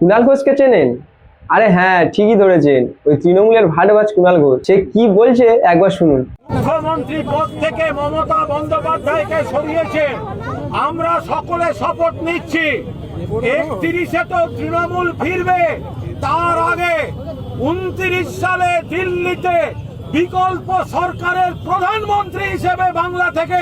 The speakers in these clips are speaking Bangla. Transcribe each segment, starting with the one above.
কুণাল ঘোষকে চেনেন? আরে হ্যাঁ, ঠিকই ধরেছেন, ওই তৃণমূলের ভাটবাজ কুণাল ঘোষ। সে কি বলছে একবার শুনুন। মুখ্যমন্ত্রী পদ থেকে মমতা বন্দ্যোপাধ্যায়কে সরিয়েছে। আমরা সকলে শপথ নিচ্ছি 31-এ তো তৃণমূল ফিরবে, তার আগে 29 সালে দিল্লিতে বিকল্প সরকারের প্রধানমন্ত্রী হিসেবে বাংলা থেকে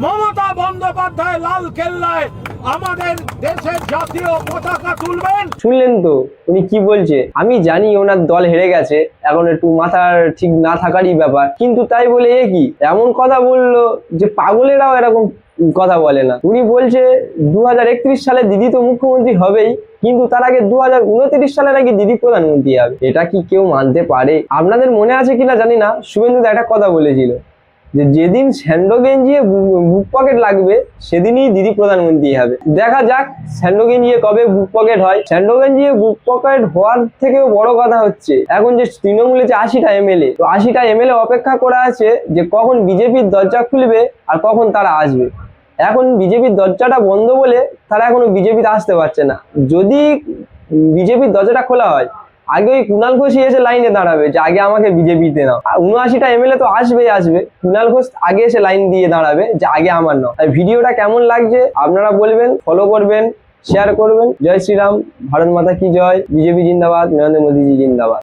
মমতা বন্দ্যোপাধ্যায় লাল কেল্লায় আমাদের দেশের জাতীয় পতাকা তুলবেন। শুনলেন তো উনি কি বলছে? আমি জানি ওনার দল হেরে গেছে, এখন একটু মাথার ঠিক না থাকারই ব্যাপার, কিন্তু তাই বলে কি এমন কথা বললো যে পাগলেরাও এরকম কথা বলে না। উনি বলছে 2031 সালে দিদি তো মুখ্যমন্ত্রী হবেই, কিন্তু তার আগে 2029 সালে নাকি দিদি প্রধানমন্ত্রী হবে। এটা কি কেউ মানতে পারে? আপনাদের মনে আছে কিনা জানি না, শুভেন্দু একটা কথা বলেছিল যে যেদিন স্যান্ডো গেঞ্জিয়ে বুক পকেট লাগবে সেদিনই দিদি প্রধানমন্ত্রী হবে। দেখা যাক স্যান্ডো গেঞ্জিয়ে কবে বুক পকেট হয়। স্যান্ডো গেঞ্জিয়ে বুক পকেট হওয়ার থেকেও বড় কথা হচ্ছে এখন যে তৃণমূলে যে 80টা এমএলএ, তো 80টা এমএলএ অপেক্ষা করে আছে যে কখন বিজেপির দরজা খুলবে আর কখন তারা আসবে। এখন বিজেপির দরজাটা বন্ধ বলে তারা এখনো বিজেপিতে আসতে পারছে না। যদি বিজেপির দরজাটা খোলা হয়, আগে ওই কুণাল ঘোষই এসে লাইনে দাঁড়াবে যে আগে আমাকে বিজেপিতে নাও। 79টা এমএলএ তো আসবে, কুণাল ঘোষ আগে এসে লাইন দিয়ে দাঁড়াবে যে আগে আমার নাও। আর ভিডিওটা কেমন লাগছে আপনারা বলবেন, ফলো করবেন, শেয়ার করবেন। জয় শ্রীরাম, ভারত মাতা কি জয়, বিজেপি জিন্দাবাদ, নরেন্দ্র মোদীজি জিন্দাবাদ।